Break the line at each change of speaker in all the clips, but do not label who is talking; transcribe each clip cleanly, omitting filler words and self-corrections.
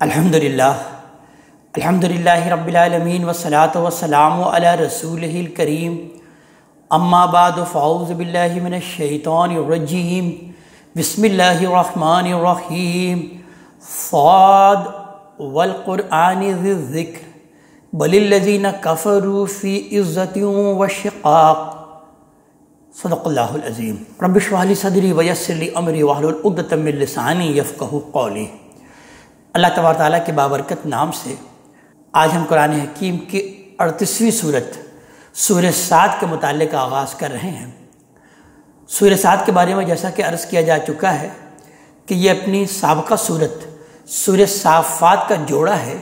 الحمدللہ رب العالمین والصلاة والسلام علی رسولہ الکریم اما بعد فاعوذ باللہ من الشیطان الرجیم بسم اللہ الرحمن الرحیم صاد والقرآن ذی الذکر بل الذین کفروا فی عزت وشقاق صدق اللہ العظیم رب اشرح لی صدری ویسر لی امری واحلل عقدۃ من لسانی یفقہوا قولی۔ اللہ تبارک تعالیٰ کے بابرکت نام سے آج ہم قرآن حکیم کی 38ویں صورت سورہ صاد کے متعلق آغاز کر رہے ہیں۔ سورہ صاد کے بارے میں جیسا کہ عرض کیا جا چکا ہے کہ یہ اپنی سابقہ صورت سورہ صافات کا جوڑا ہے،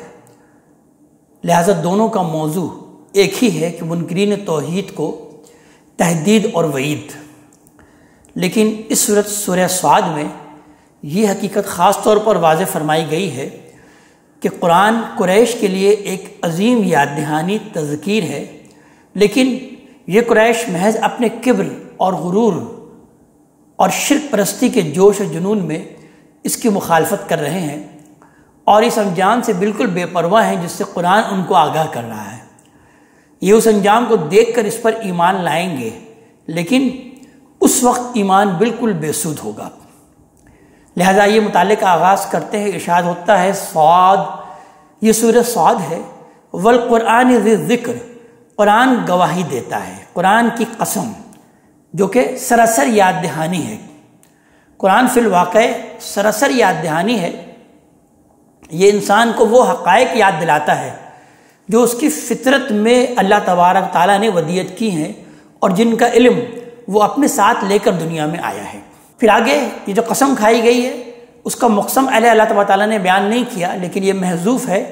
لہٰذا دونوں کا موضوع ایک ہی ہے کہ منکرین توحید کو تہدید اور وعید۔ لیکن اس صورت سورہ صاد میں یہ حقیقت خاص طور پر واضح فرمائی گئی ہے کہ قرآن قریش کے لیے ایک عظیم یاد دہانی تذکیر ہے، لیکن یہ قریش محض اپنے کبر اور غرور اور شرک پرستی کے جوش و جنون میں اس کی مخالفت کر رہے ہیں اور اس انجام سے بالکل بے پرواہ ہیں جس سے قرآن ان کو آگاہ کر رہا ہے۔ یہ اس انجام کو دیکھ کر اس پر ایمان لائیں گے، لیکن اس وقت ایمان بالکل بے سود ہوگا۔ لہذا یہ متعلق آغاز کرتے ہیں، ارشاد ہوتا ہے صاد، یہ سورہ صاد ہے، والقرآن ذی الذکر، قرآن گواہی دیتا ہے، قرآن کی قسم جو کہ سراسر یاد دہانی ہے۔ قرآن فی الواقع سراسر یاد دہانی ہے، یہ انسان کو وہ حقائق یاد دلاتا ہے جو اس کی فطرت میں اللہ تبارک تعالیٰ نے ودیت کی ہیں اور جن کا علم وہ اپنے ساتھ لے کر دنیا میں آیا ہے۔ پھر آگے یہ جو قسم کھائی گئی ہے اس کا مقسم علیہ اللہ تبارک تعالیٰ نے بیان نہیں کیا، لیکن یہ محذوف ہے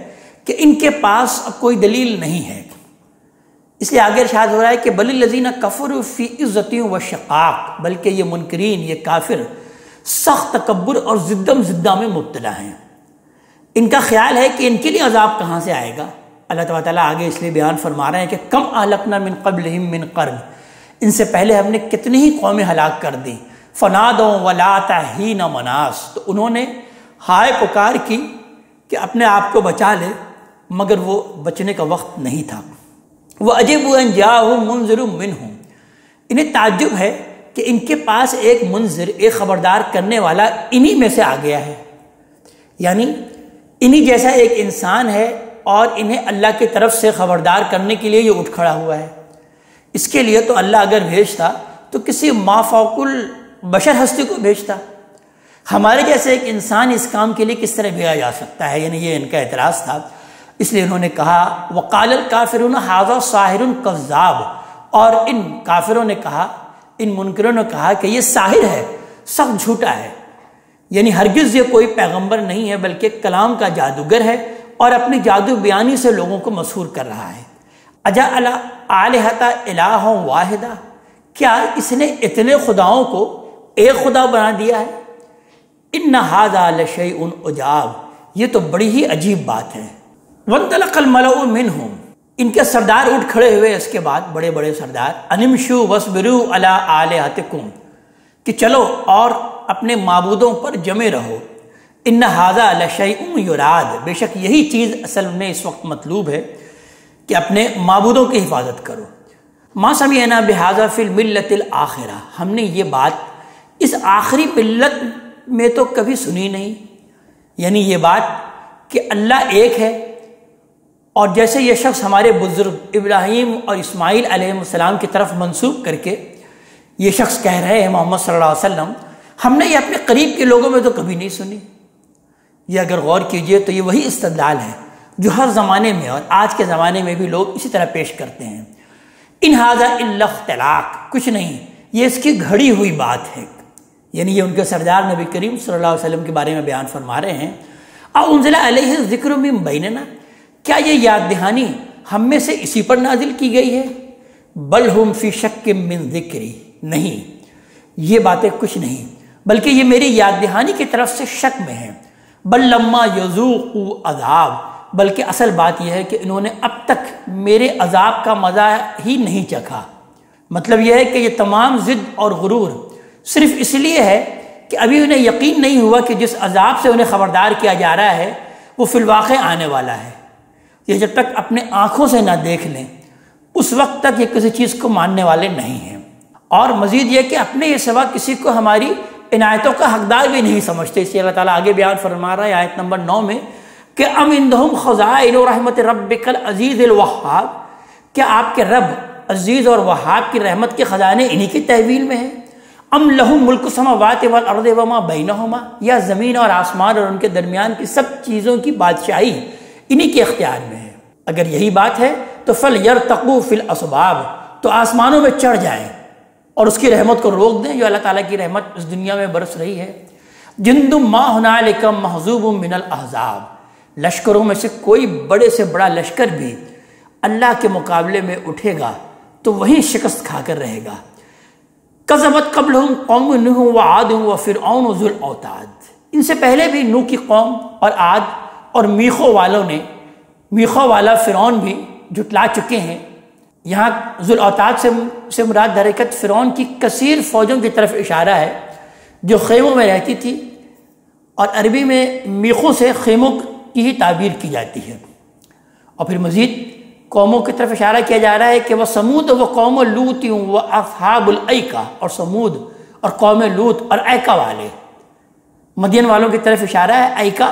کہ ان کے پاس اب کوئی دلیل نہیں ہے، اس لیے آگے ارشاد ہو رہا ہے کہ بل الذین کفروا فی عزت وشقاق، بلکہ یہ منکرین، یہ کافر سخت تکبر اور زدم زدہ میں مبتلا ہیں۔ ان کا خیال ہے کہ ان کے لیے عذاب کہاں سے آئے گا۔ اللہ تبارک تعالیٰ آگے اس لیے بیان فرما رہے ہیں کہ کم اہلکنا من قبلہم من قرن، ان سے پہلے ہم نے کتنی ہی قومیں ہلاک کر دیں، فنادوا ولات حین مناس، تو انہوں نے ہائے پکار کی کہ اپنے آپ کو بچا لے، مگر وہ بچنے کا وقت نہیں تھا۔ وَأَجِبُوا أَن جَاءَهُم مُنذِرٌ مِّنْهُمْ، انہیں تعجب ہے کہ ان کے پاس ایک منذر، ایک خبردار کرنے والا انہی میں سے آ گیا ہے، یعنی انہی جیسا ایک انسان ہے اور انہیں اللہ کی طرف سے خبردار کرنے کے لیے یہ اٹھ کھڑا ہوا ہے۔ اس کے لیے تو اللہ اگر بھیجتا تو کسی ما فوق البشر ہستی کو بھیجتا، ہمارے جیسے ایک انسان اس کام کے لیے کس طرح بھیجا جا سکتا ہے، یعنی یہ ان کا اعتراض تھا۔ اس لیے انہوں نے کہا وقال الکافرون ھذا ساحر کذاب، اور ان کافروں نے کہا، ان منکروں نے کہا کہ یہ ساحر ہے، سخت جھوٹا ہے، یعنی ہرگز یہ کوئی پیغمبر نہیں ہے بلکہ کلام کا جادوگر ہے اور اپنی جادو بیانی سے لوگوں کو مسحور کر رہا ہے۔ اجعل آلہۃ الہ واحدہ، کیا اس نے اتنے خداؤں کو ایک خدا بنا دیا ہے؟ ان ھذا لشیء عجاب، یہ تو بڑی ہی عجیب بات ہے۔ وانطلق الملأ منہم، ان کے سردار اٹھ کھڑے ہوئے اس کے بعد، بڑے بڑے سردار، ان امشوا واصبروا علی آلہتکم، کہ چلو اور اپنے معبودوں پر جمے رہو، ان ھذا لشیء یراد، بے شک یہی چیز اصل میں اس وقت مطلوب ہے کہ اپنے معبودوں کی حفاظت کرو۔ ما سمعنا بہذا فی الملۃ الآخرہ، ہم نے یہ بات اس آخری ملت میں تو کبھی سنی نہیں، یعنی یہ بات کہ اللہ ایک ہے، اور جیسے یہ شخص ہمارے بزرگ ابراہیم اور اسماعیل علیہ السلام کی طرف منسوب کر کے یہ شخص کہہ رہے ہیں محمد صلی اللہ علیہ وسلم، ہم نے یہ اپنے قریب کے لوگوں میں تو کبھی نہیں سنی۔ یہ اگر غور کیجئے تو یہ وہی استدلال ہے جو ہر زمانے میں اور آج کے زمانے میں بھی لوگ اسی طرح پیش کرتے ہیں۔ ان ھذا الا اختلاق، کچھ نہیں، یہ اس کی گھڑی ہوئی بات ہے، یعنی یہ ان کے سردار نبی کریم صلی اللہ علیہ وسلم کے بارے میں بیان فرما رہے ہیں۔ اَنزل علیہ الذکر من بیننا، کیا یہ یاد دہانی ہم میں سے اسی پر نازل کی گئی ہے؟ بل ہم فی شک من ذکری، نہیں، یہ باتیں کچھ نہیں، بلکہ یہ میری یاد دہانی کی طرف سے شک میں ہے۔ بل لما یذوقوا عذاب، بلکہ اصل بات یہ ہے کہ انہوں نے اب تک میرے عذاب کا مزہ ہی نہیں چکھا۔ مطلب یہ ہے کہ یہ تمام ضد اور غرور صرف اس لیے ہے کہ ابھی انہیں یقین نہیں ہوا کہ جس عذاب سے انہیں خبردار کیا جا رہا ہے وہ فی الواقع آنے والا ہے۔ یہ جب تک اپنے آنکھوں سے نہ دیکھ لیں اس وقت تک یہ کسی چیز کو ماننے والے نہیں ہیں۔ اور مزید یہ کہ اپنے یہ سوا کسی کو ہماری عنایتوں کا حقدار بھی نہیں سمجھتے۔ اس لیے اللہ تعالیٰ آگے بیان فرما رہا ہے آیت نمبر 9 میں کہ ام عندہم خزائن رحمت ربک العزیز الوہاب، کیا آپ کے رب عزیز اور وہاب کی رحمت کے خزانے انہی کی تحویل میں ہیں؟ ام لہم ملک السماوات والارض وما بینہما، یا زمین اور آسمان اور ان کے درمیان کی سب چیزوں کی بادشاہی انہی کے اختیار میں ہے؟ اگر یہی بات ہے تو فلیرتقوا فی الاسباب، تو آسمانوں میں چڑھ جائیں اور اس کی رحمت کو روک دیں جو اللہ تعالیٰ کی رحمت اس دنیا میں برس رہی ہے۔ جند ما ہنالک محذوب من الاحزاب، لشکروں میں سے کوئی بڑے سے بڑا لشکر بھی اللہ کے مقابلے میں اٹھے گا تو وہیں شکست کھا کر رہے گا۔ کذبت قبلہم قوم نوح وعاد وفرعون ذو الاوتاد، ان سے پہلے بھی نوح کی قوم اور عاد اور میخوں والوں نے، میخوں والا فرعون بھی جھٹلا چکے ہیں۔ یہاں ذو الاوتاد سے مراد در حقیقت فرعون کی کثیر فوجوں کی طرف اشارہ ہے جو خیموں میں رہتی تھی، اور عربی میں میخوں سے خیموں کی ہی تعبیر کی جاتی ہے۔ اور پھر مزید قوموں کی طرف اشارہ کیا جا رہا ہے کہ وہ سمود و قوم لوط و اصحاب الایکا، اور سمود اور قوم لوط اور ایکا والے، مدین والوں کی طرف اشارہ ہے۔ ایکا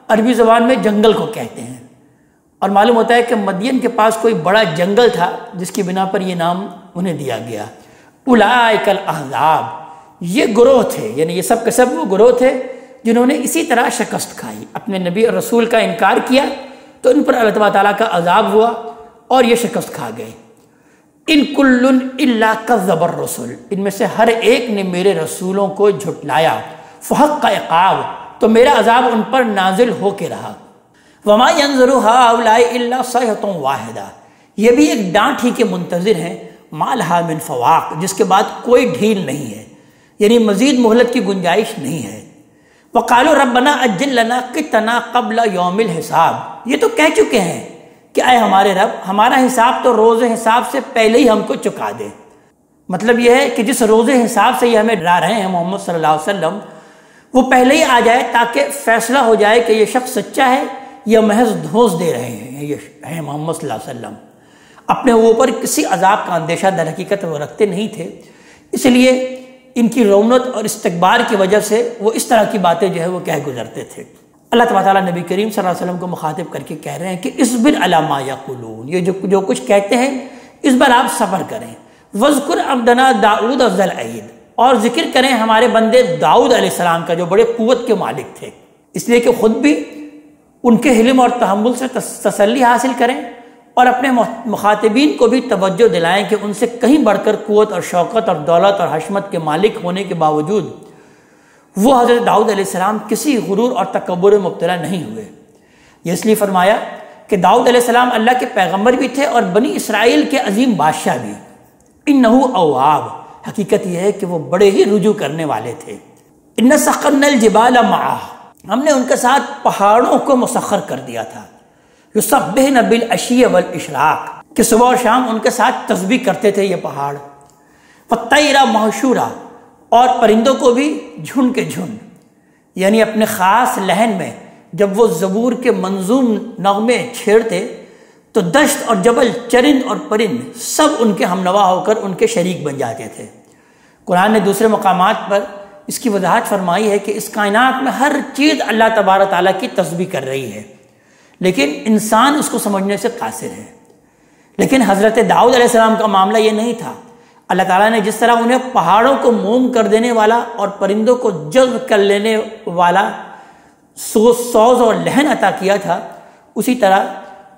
عربی زبان میں جنگل کو کہتے ہیں، اور معلوم ہوتا ہے کہ مدین کے پاس کوئی بڑا جنگل تھا جس کی بنا پر یہ نام انہیں دیا گیا۔ اولئک الاحزاب، یہ گروہ تھے، یعنی یہ سب کے سب وہ گروہ تھے جنہوں نے اسی طرح شکست کھائی، اپنے نبی اور رسول کا انکار کیا تو ان پر اللہ تعالیٰ کا عذاب ہوا اور یہ شکست کھا گئے۔ ان کل الا کذب الرسل، ان میں سے ہر ایک نے میرے رسولوں کو جھٹلایا، فحق عقاب، تو میرا عذاب ان پر نازل ہو کے رہا۔ وما ينظر هؤلاء الا صيحة واحدہ، یہ بھی ایک ڈانٹ ہی کے منتظر ہیں، ما لها من فواق، جس کے بعد کوئی ڈھیل نہیں ہے، یعنی مزید مہلت کی گنجائش نہیں ہے۔ وقالوا ربنا اجل لنا قطنا قبل یوم الحساب، یہ تو کہہ چکے ہیں کہ اے ہمارے رب، ہمارا حساب تو روز حساب سے پہلے ہی ہم کو چکا دے۔ مطلب یہ ہے کہ جس روز حساب سے یہ ہمیں ڈرا رہے ہیں محمد صلی اللہ علیہ وسلم، وہ پہلے ہی آ جائے تاکہ فیصلہ ہو جائے کہ یہ شخص سچا ہے یا محض دھوس دے رہے ہیں یہ ہیں محمد صلی اللہ علیہ وسلم۔ اپنے اوپر کسی عذاب کا اندیشہ در حقیقت وہ رکھتے نہیں تھے، اس لیے ان کی رونت اور استکبار کی وجہ سے وہ اس طرح کی باتیں جو ہے وہ کہہ گزرتے تھے۔ اللہ تعالیٰ نبی کریم صلی اللہ علیہ وسلم کو مخاطب کر کے کہہ رہے ہیں کہ اصبر علی ما یقولون، یہ جو کچھ کہتے ہیں اس پر آپ صبر کریں۔ وذکر عبدنا داؤد ذی الایید، اور ذکر کریں ہمارے بندے داؤد علیہ السلام کا جو بڑے قوت کے مالک تھے، اس لیے کہ خود بھی ان کے حلم اور تحمل سے تسلی حاصل کریں اور اپنے مخاطبین کو بھی توجہ دلائیں کہ ان سے کہیں بڑھ کر قوت اور شوکت اور دولت اور حشمت کے مالک ہونے کے باوجود وہ حضرت داؤد علیہ السلام کسی غرور اور تکبر میں مبتلا نہیں ہوئے۔ یہ اس لیے فرمایا کہ داؤد علیہ السلام اللہ کے پیغمبر بھی تھے اور بنی اسرائیل کے عظیم بادشاہ بھی۔ انہ اواب، حقیقت یہ ہے کہ وہ بڑے ہی رجوع کرنے والے تھے۔ ان سخرنا الجبال معہ، ہم نے ان کے ساتھ پہاڑوں کو مسخر کر دیا تھا۔ یسبحن بالعشی والاشراق، کہ صبح اور شام ان کے ساتھ تسبیح کرتے تھے یہ پہاڑ۔ والطیر محشورا، اور پرندوں کو بھی جھنڈ کے جھنڈ، یعنی اپنے خاص لہن میں جب وہ زبور کے منظوم نغمے چھیڑتے تو دشت اور جبل، چرند اور پرند سب ان کے ہمنوا ہو کر ان کے شریک بن جاتے تھے۔ قرآن نے دوسرے مقامات پر اس کی وضاحت فرمائی ہے کہ اس کائنات میں ہر چیز اللہ تبارک تعالیٰ کی تسبیح کر رہی ہے، لیکن انسان اس کو سمجھنے سے قاصر ہے۔ لیکن حضرت داؤد علیہ السلام کا معاملہ یہ نہیں تھا۔ اللہ تعالیٰ نے جس طرح انہیں پہاڑوں کو موم کر دینے والا اور پرندوں کو جذب کر لینے والا سوز اور لہن عطا کیا تھا، اسی طرح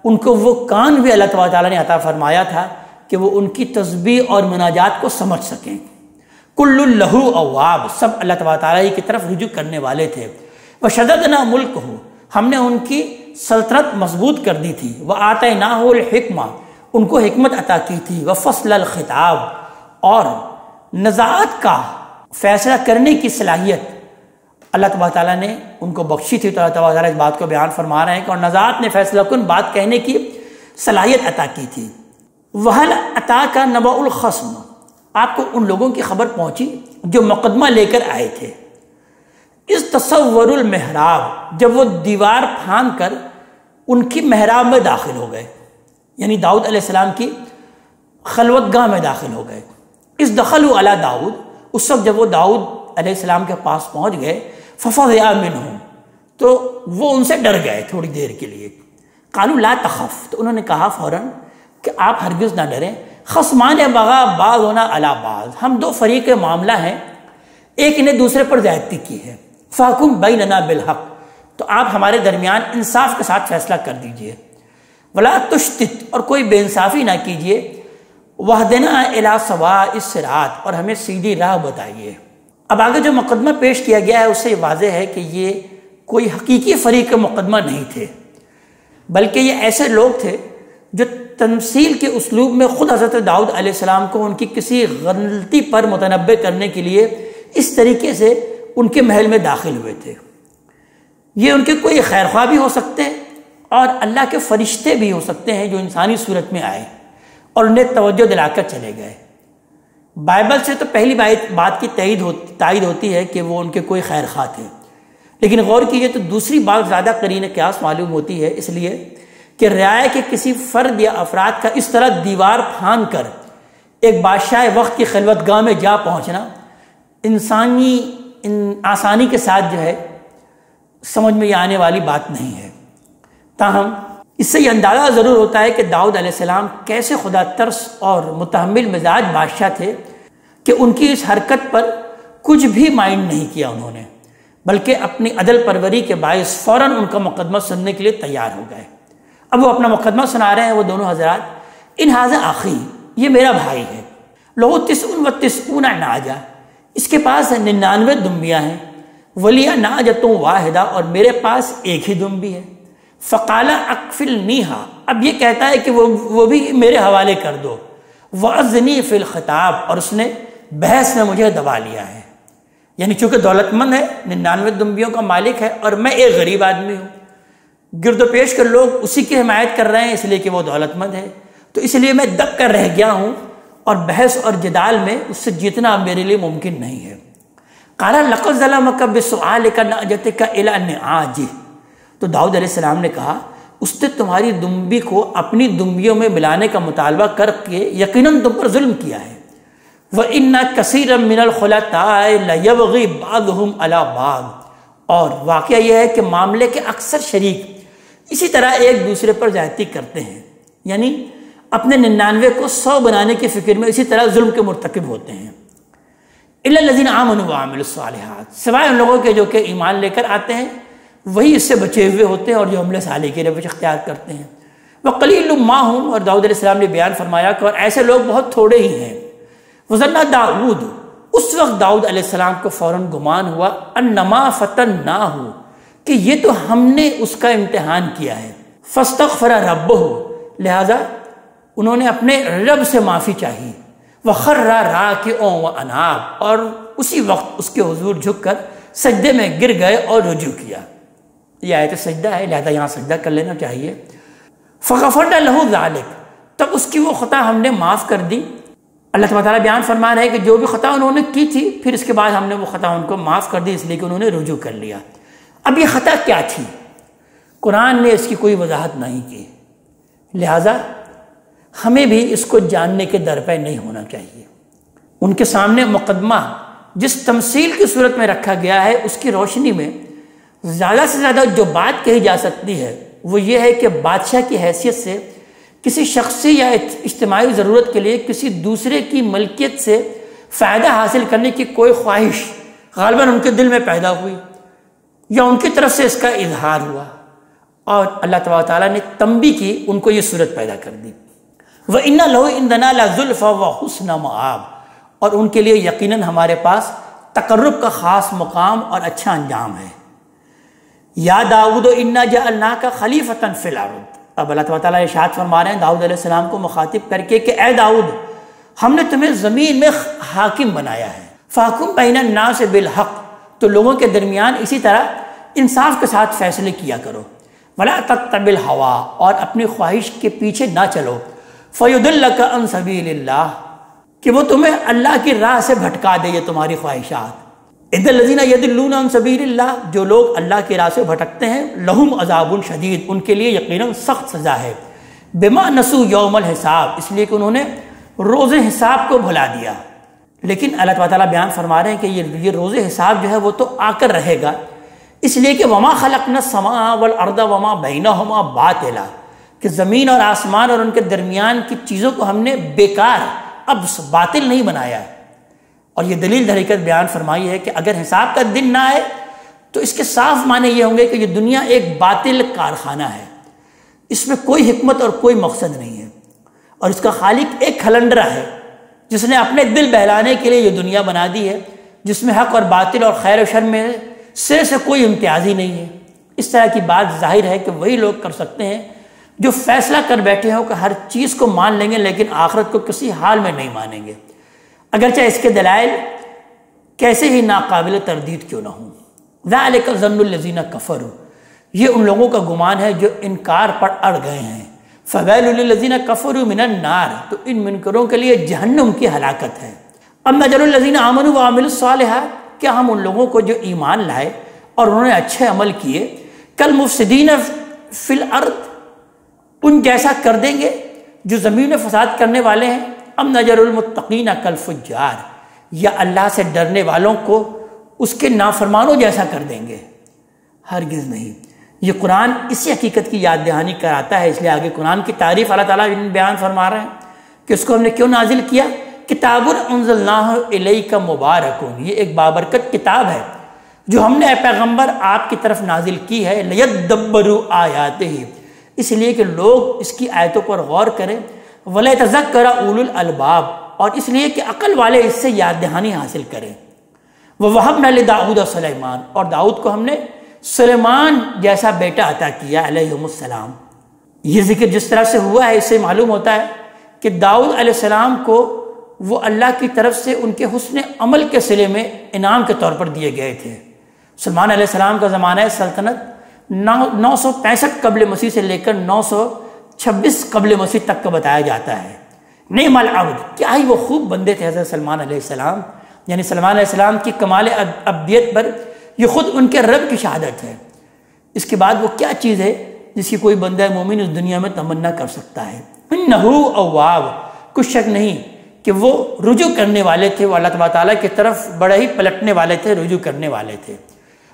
ان کو وہ کان بھی اللہ تعالیٰ نے عطا فرمایا تھا کہ وہ ان کی تسبیح اور مناجات کو سمجھ سکیں۔ کل لہو اواب، سب اللہ تعالیٰ کی طرف رجوع کرنے والے تھے۔ وشددنا ملکہ، ہم نے ان کی سلطنت مضبوط کر دی تھی۔ وآتیناہ الحکمہ، ان کو حکمت عطا کی تھی۔ وفصل الخطاب، اور نزاعت کا فیصلہ کرنے کی صلاحیت اللہ تعالیٰ نے ان کو بخشی تھی۔ تو اللہ تعالیٰ اس بات کو بیان فرما رہے ہیں کہ اور نزاعت نے فیصلہ کن بات کہنے کی صلاحیت عطا کی تھی۔ وَهَلْ أَتَاكَ نَبَأُ الْخَصْمِ، آپ کو ان لوگوں کی خبر پہنچی جو مقدمہ لے کر آئے تھے۔ اس تصور المحراب، جب وہ دیوار پھاند کر ان کی محراب میں داخل ہو گئے، یعنی داؤد علیہ السلام کی خلوت گاہ میں داخل ہو گئے. اس دخلوا علی داؤد، اس وقت جب وہ داؤد علیہ السلام کے پاس پہنچ گئے، ففزع منہم، تو وہ ان سے ڈر گئے تھوڑی دیر کے لیے. قالوا لا تخف، تو انہوں نے کہا فوراً کہ آپ ہرگز نہ ڈریں. خصمان بغا بعضنا علی بعض، ہم دو فریق معاملہ ہیں، ایک نے دوسرے پر زیادتی کی ہے. فاحکم بیننا بالحق، تو آپ ہمارے درمیان انصاف کے ساتھ فیصلہ کر دیجئے. ولا تشتت، اور کوئی بے انصافی نہ کیجئے. وہدنا الی سواء الصراط، اور ہمیں سیدھی راہ بتائیے. اب آگے جو مقدمہ پیش کیا گیا ہے اس سے واضح ہے کہ یہ کوئی حقیقی فریق مقدمہ نہیں تھے، بلکہ یہ ایسے لوگ تھے جو تمثیل کے اسلوب میں خود حضرت داؤد علیہ السلام کو ان کی کسی غلطی پر متنبع کرنے کے لیے اس طریقے سے ان کے محل میں داخل ہوئے تھے. یہ ان کے کوئی خیر خواہ بھی ہو سکتے ہیں اور اللہ کے فرشتے بھی ہو سکتے ہیں جو انسانی صورت میں آئے اور انہیں توجہ دلا کر چلے گئے. بائبل سے تو پہلی بات کی تائید ہوتی ہے کہ وہ ان کے کوئی خیر خواہ تھے، لیکن غور کیجیے تو دوسری بات زیادہ قرین قیاس معلوم ہوتی ہے، اس لیے کہ رعایا کے کسی فرد یا افراد کا اس طرح دیوار پھاند کر ایک بادشاہ وقت کی خلوت گاہ میں جا پہنچنا آسانی کے ساتھ جو ہے سمجھ میں یہ آنے والی بات نہیں ہے. تاہم اس سے یہ اندازہ ضرور ہوتا ہے کہ داؤد علیہ السلام کیسے خدا ترس اور متحمل مزاج بادشاہ تھے کہ ان کی اس حرکت پر کچھ بھی مائنڈ نہیں کیا انہوں نے، بلکہ اپنی عدل پروری کے باعث فوراً ان کا مقدمہ سننے کے لیے تیار ہو گئے. اب وہ اپنا مقدمہ سنا رہے ہیں وہ دونوں حضرات. ان ھذا اخی، یہ میرا بھائی ہے. لہو 99 نعجہ، اس کے پاس 99 دمبیاں ہیں. ولی نعجۃ واحدہ، اور میرے پاس ایک ہی دمبی ہے. فقال اکفلنیھا، اب یہ کہتا ہے کہ وہ بھی میرے حوالے کر دو. وعظنی فی الخطاب، اور اس نے بحث میں مجھے دبا لیا ہے. یعنی چونکہ دولت مند ہے، 99 دمبیوں کا مالک ہے، اور میں ایک غریب آدمی ہوں. گرد و پیش کے لوگ اسی کی حمایت کر رہے ہیں اس لیے کہ وہ دولت مند ہے، تو اس لیے میں دب کر رہ گیا ہوں اور بحث اور جدال میں اس سے جیتنا میرے لیے ممکن نہیں ہے. قال لقد ظلمك بسؤالك نعجتك الى نعاجه، تو داؤد علیہ السلام نے کہا اس نے تمہاری دمبی کو اپنی دمبیوں میں ملانے کا مطالبہ کر کے یقیناً تم پر ظلم کیا ہے. وَإِنَّ كَثِيرًا مِّنَ الْخُلَطَاءِ لَيَبْغِي بَعْضُهُمْ عَلَى بَعْضٍ، اور واقعہ یہ ہے کہ معاملے کے اکثر شریک اسی طرح ایک دوسرے پر زیادتی کرتے ہیں، یعنی اپنے 99 کو 100 بنانے کی فکر میں اسی طرح ظلم کے مرتکب ہوتے ہیں. إِلَّا الَّذِينَ آمَنُوا وَعَمِلُوا الصَّالِحَاتِ، سوائے ان لوگوں کے جو کہ ایمان لے کر آتے ہیں وہی اس سے بچے ہوئے ہوتے ہیں اور جو عمل صالح کی روش اختیار کرتے ہیں. وَقَلِيلٌ مَّا هُمْ، اور داؤد علیہ السلام نے بیان فرمایا کہ اور ایسے لوگ بہت تھوڑے ہی ہیں. وَظَنَّ داؤد، اس وقت داؤد علیہ السلام کو فوراً گمان ہوا انما فتناہ، کہ یہ تو ہم نے اس کا امتحان کیا ہے. فاستغفر ربہ، لہذا انہوں نے اپنے رب سے معافی چاہی. وخر راکعا واناب، اور اسی وقت اس کے حضور جھک کر سجدے میں گر گئے اور رجوع کیا. یہ آیت سجدہ ہے لہذا یہاں سجدہ کر لینا چاہیے. فغفرنا لہ ذلک، تب اس کی وہ خطا ہم نے معاف کر دی. اللہ تعالیٰ بیان فرما رہے ہیں کہ جو بھی خطا انہوں نے کی تھی پھر اس کے بعد ہم نے وہ خطا ان کو معاف کر دی اس لیے کہ انہوں نے رجوع کر لیا. اب یہ خطا کیا تھی؟ قرآن نے اس کی کوئی وضاحت نہیں کی، لہٰذا ہمیں بھی اس کو جاننے کے درپے نہیں ہونا چاہیے. ان کے سامنے مقدمہ جس تمثیل کی صورت میں رکھا گیا ہے اس کی روشنی میں زیادہ سے زیادہ جو بات کہی جا سکتی ہے وہ یہ ہے کہ بادشاہ کی حیثیت سے کسی شخصی یا اجتماعی ضرورت کے لیے کسی دوسرے کی ملکیت سے فائدہ حاصل کرنے کی کوئی خواہش غالباً ان کے دل میں پیدا ہوئی یا ان کی طرف سے اس کا اظہار ہوا، اور اللہ تعالیٰ نے تنبیہ کی ان کو یہ صورت پیدا کر دی. وَإِنَّ لَهُ عِندَنَا لَزُلْفَىٰ وَحُسْنَ مَآبٍ، اور ان کے لیے یقیناً ہمارے پاس تقرب کا خاص مقام اور اچھا انجام ہے. یا داؤد انا جعلناک خلیفۃ فی الارض، اب اللہ تعالیٰ ارشاد فرما رہے ہیں داؤد علیہ السلام کو مخاطب کر کے کہ اے داؤد ہم نے تمہیں زمین میں حاکم بنایا ہے. فاحکم بین الناس بالحق، تو لوگوں کے درمیان اسی طرح انصاف کے ساتھ فیصلے کیا کرو. ولا تتبع الہوا، اور اپنی خواہش کے پیچھے نہ چلو. فیضلک عن سبیل اللہ، کہ وہ تمہیں اللہ کی راہ سے بھٹکا دے یہ تمہاری خواہشات. ان الذین یضلون عن سبیل اللہ، جو لوگ اللہ کے راہ سے بھٹکتے ہیں، لہم عذاب شدید، ان کے لیے یقیناً سخت سزا ہے، بما نسوا یوم الحساب، اس لیے کہ انہوں نے روز حساب کو بھلا دیا۔ لیکن اللہ تعالیٰ بیان فرما رہے ہیں کہ یہ روز حساب جو ہے وہ تو آ کر رہے گا، اس لیے کہ وما خلقنا السماء والارض وما بینہما باطلا، کہ زمین اور آسمان اور ان کے درمیان کی چیزوں کو ہم نے بیکار، اب باطل نہیں بنایا۔ اور یہ دلیل در حقیقت بیان فرمائی ہے کہ اگر حساب کا دن نہ آئے تو اس کے صاف معنی یہ ہوں گے کہ یہ دنیا ایک باطل کارخانہ ہے، اس میں کوئی حکمت اور کوئی مقصد نہیں ہے، اور اس کا خالق ایک کھلنڈرا ہے جس نے اپنے دل بہلانے کے لیے یہ دنیا بنا دی ہے، جس میں حق اور باطل اور خیر و شر میں سرے سے کوئی امتیاز ہی نہیں ہے۔ اس طرح کی بات ظاہر ہے کہ وہی لوگ کر سکتے ہیں جو فیصلہ کر بیٹھے ہوں کہ ہر چیز کو مان لیں گے لیکن آخرت کو کسی حال میں نہیں مانیں گے، اگرچہ اس کے دلائل کیسے ہی ناقابل تردید کیوں نہ ہوں۔ ذَلِكَ ظَنُّ الَّذِينَ كَفَرُوا، یہ ان لوگوں کا گمان ہے جو انکار پر اڑ گئے ہیں۔ فَوَيْلٌ لِّلَّذِينَ كَفَرُوا مِنَ النَّارِ، تو ان منکروں کے لیے جہنم کی ہلاکت ہے۔ أَمْ نَجْعَلُ الَّذِينَ آمَنُوا وَعَمِلُوا الصَّالِحَاتِ، کیا ہم ان لوگوں کو جو ایمان لائے اور انہوں نے اچھے عمل کیے، کالمفسدین فی الارض، ان جیسا کر دیں گے جو زمین میں فساد کرنے والے ہیں؟ ام نجعل المتقین کالفجار، یا اللہ سے ڈرنے والوں کو اس کے نافرمانوں جیسا کر دیں گے؟ ہرگز نہیں۔ یہ قرآن اسی حقیقت کی یاد دہانی کراتا ہے، اس لیے آگے قرآن کی تعریف اللہ تعالیٰ بیان فرما رہے ہیں کہ اس کو ہم نے کیوں نازل کیا۔ کتاب انزلناہ الیک مبارک، یہ ایک بابرکت کتاب ہے جو ہم نے اے پیغمبر آپ کی طرف نازل کی ہے، لیدبروا آیاتہ، اس لیے کہ لوگ اس کی آیتوں پر غور کریں، وَلَيَتَذَكَّرَ أُولُو الْأَلْبَابِ، اور اس لیے کہ عقل والے اس سے یاد دہانی حاصل کریں۔ وَوَهَبْنَا لِدَاؤُدَ سُلَيْمَانَ، اور داؤد کو ہم نے سلیمان جیسا بیٹا عطا کیا علیہم السلام۔ یہ ذکر جس طرح سے ہوا ہے اس سے معلوم ہوتا ہے کہ داؤد علیہ السلام کو وہ اللہ کی طرف سے ان کے حسن عمل کے صلے میں انعام کے طور پر دیے گئے تھے۔ سلیمان علیہ السلام کا زمانہ سلطنت 965 قبل مسیح سے لے کر 926 قبل مسیح تک کا بتایا جاتا ہے۔ نعم العبد، کیا ہی وہ خوب بندے تھے حضرت سلمان علیہ السلام، یعنی سلمان علیہ السلام کی کمال عبدیت پر یہ خود ان کے رب کی شہادت ہے۔ اس کے بعد وہ کیا چیز ہے جس کی کوئی بندہ مومن اس دنیا میں تمنا کر سکتا ہے؟ انہ اواب، کچھ شک نہیں کہ وہ رجوع کرنے والے تھے، وہ اللہ تعالیٰ کی طرف بڑے ہی پلٹنے والے تھے، رجوع کرنے والے تھے۔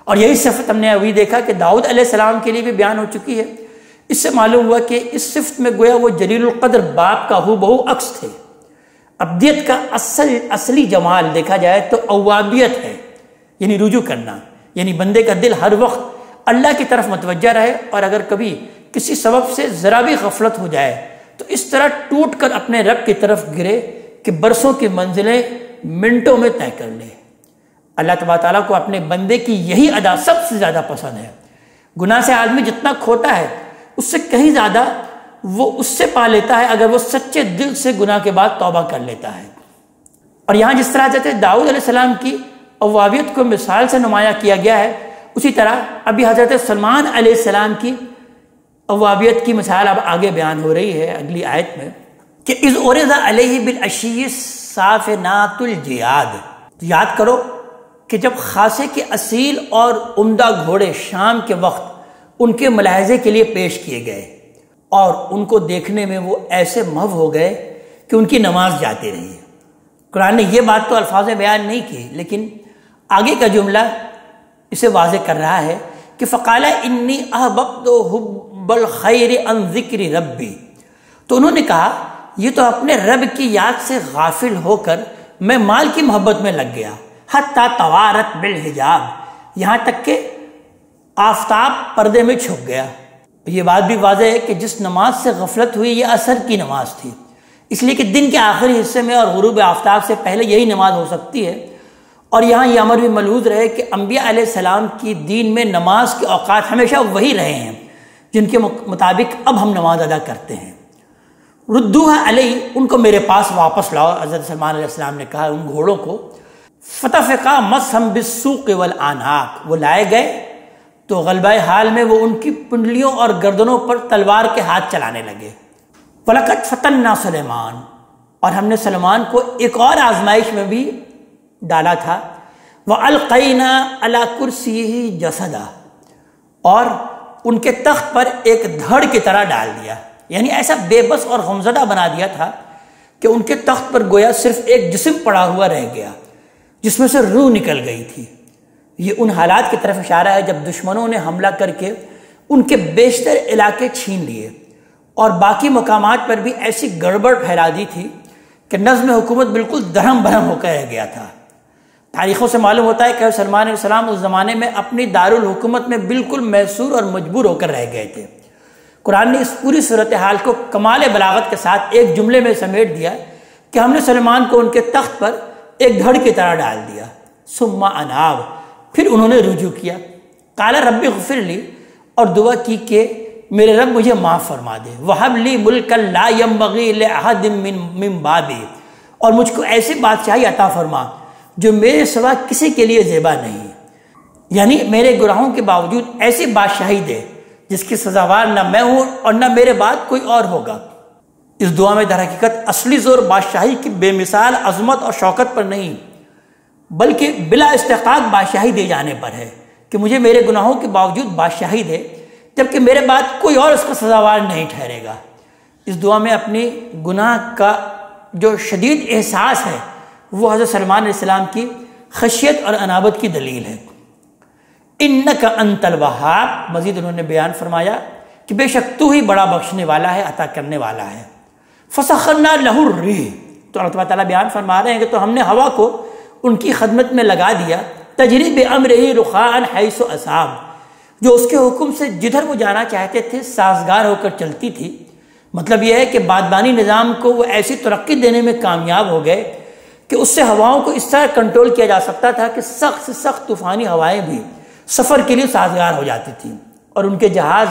اور یہی صفت ہم نے ابھی دیکھا کہ داؤد علیہ السلام کے لیے بھی بیان ہو چکی ہے۔ اس سے معلوم ہوا کہ اس صفت میں گویا وہ جلیل القدر باپ کا ہو بہو عکس تھے۔ عبدیت کا اصلی جمال دیکھا جائے تو اوابیت ہے، یعنی رجوع کرنا، یعنی بندے کا دل ہر وقت اللہ کی طرف متوجہ رہے، اور اگر کبھی کسی سبب سے ذرا بھی غفلت ہو جائے تو اس طرح ٹوٹ کر اپنے رب کی طرف گرے کہ برسوں کی منزلیں منٹوں میں طے کر لے۔ اللہ تعالیٰ کو اپنے بندے کی یہی ادا سب سے زیادہ پسند ہے۔ گناہ سے آدمی جتنا کھوتا ہے اس سے کہیں زیادہ وہ اس سے پا لیتا ہے اگر وہ سچے دل سے گناہ کے بعد توبہ کر لیتا ہے۔ اور یہاں جس طرح حضرت داؤد علیہ السلام کی اوابیت کو مثال سے نمایاں کیا گیا ہے، اسی طرح ابھی حضرت سلمان علیہ السلام کی اوابیت کی مثال اب آگے بیان ہو رہی ہے اگلی آیت میں کہ اذ عرض علیہ بالعشی الصافنات الجیاد، یاد کرو کہ جب خاصے کے اصیل اور عمدہ گھوڑے شام کے وقت ان کے ملاحظے کے لیے پیش کیے گئے اور ان کو دیکھنے میں وہ ایسے محو ہو گئے کہ ان کی نماز جاتی رہی۔ قرآن نے یہ بات تو الفاظ بیان نہیں کی، لیکن آگے کا جملہ اسے واضح کر رہا ہے کہ فقال انی احببت حب الخیر عن ذکر ربی، تو انہوں نے کہا یہ تو اپنے رب کی یاد سے غافل ہو کر میں مال کی محبت میں لگ گیا، حتی توارت بالحجاب، یہاں تک کہ آفتاب پردے میں چھپ گیا۔ یہ بات بھی واضح ہے کہ جس نماز سے غفلت ہوئی یہ عصر کی نماز تھی، اس لیے کہ دن کے آخری حصے میں اور غروب آفتاب سے پہلے یہی نماز ہو سکتی ہے۔ اور یہاں یہ امر بھی ملحوظ رہے کہ انبیاء علیہ السلام کی دین میں نماز کے اوقات ہمیشہ وہی رہے ہیں جن کے مطابق اب ہم نماز ادا کرتے ہیں۔ ردوہا علیہ، ان کو میرے پاس واپس لاؤ، حضرت سلمان علیہ السلام نے کہا ان گھوڑوں کو۔ فتفقا مسحم بالسوق والاعناق، وہ لائے گئے تو غلبہ حال میں وہ ان کی پنڈلیوں اور گردنوں پر تلوار کے ہاتھ چلانے لگے۔ وَلَقَدْ فَتَنَّا سُلَيْمَانَ، اور ہم نے سلیمان کو ایک اور آزمائش میں بھی ڈالا تھا۔ وَأَلْقَيْنَا عَلَى كُرْسِيِّهِ جَسَدًا، اور ان کے تخت پر ایک دھڑ کی طرح ڈال دیا، یعنی ایسا بے بس اور غمزدہ بنا دیا تھا کہ ان کے تخت پر گویا صرف ایک جسم پڑا ہوا رہ گیا جس میں سے روح نکل گئی تھی۔ یہ ان حالات کی طرف اشارہ ہے جب دشمنوں نے حملہ کر کے ان کے بیشتر علاقے چھین لیے اور باقی مقامات پر بھی ایسی گڑبڑ پھیلا دی تھی کہ نظم حکومت بالکل درہم برہم ہو کر رہ گیا تھا۔ تاریخوں سے معلوم ہوتا ہے کہ سلمان علیہ السلام اس زمانے میں اپنی دارالحکومت میں بالکل محصور اور مجبور ہو کر رہ گئے تھے۔ قرآن نے اس پوری صورتحال کو کمال بلاغت کے ساتھ ایک جملے میں سمیٹ دیا کہ ہم نے سلمان کو ان کے تخت پر ایک دھڑ کی طرح ڈال دیا۔ ثم اناب، پھر انہوں نے رجوع کیا۔ قال رب اغفر لی، اور دعا کی کہ میرے رب مجھے معاف فرما دے۔ وہب لی ملکا لا ينبغی لأحد من بعدی، اور مجھ کو ایسی بادشاہی عطا فرما جو میرے سوا کسی کے لیے زیبا نہیں، یعنی میرے گناہوں کے باوجود ایسی بادشاہی دے جس کی سزاوار نہ میں ہوں اور نہ میرے بعد کوئی اور ہوگا۔ اس دعا میں در حقیقت اصلی زور بادشاہی کی بے مثال عظمت اور شوکت پر نہیں بلکہ بلا استحقاق بادشاہی دے جانے پر ہے کہ مجھے میرے گناہوں کے باوجود بادشاہی دے جبکہ میرے بعد کوئی اور اس کا سزاوار نہیں ٹھہرے گا۔ اس دعا میں اپنی گناہ کا جو شدید احساس ہے وہ حضرت سلمان علیہ السلام کی خشیت اور انابت کی دلیل ہے۔ انک انت الوہاب، مزید انہوں نے بیان فرمایا کہ بے شک تو ہی بڑا بخشنے والا ہے، عطا کرنے والا ہے۔ فسخرنا لہ الریح، تو اللہ تعالیٰ بیان فرما رہے ہیں کہ تو ہم نے ہوا کو ان کی خدمت میں لگا دیا، تجری بامرہ رخاء حیث اصاب، جو اس کے حکم سے جدھر وہ جانا چاہتے تھے سازگار ہو کر چلتی تھی۔ مطلب یہ ہے کہ بادبانی نظام کو وہ ایسی ترقی دینے میں کامیاب ہو گئے کہ اس سے ہواؤں کو اس طرح کنٹرول کیا جا سکتا تھا کہ سخت سے سخت طوفانی ہوائیں بھی سفر کے لیے سازگار ہو جاتی تھیں اور ان کے جہاز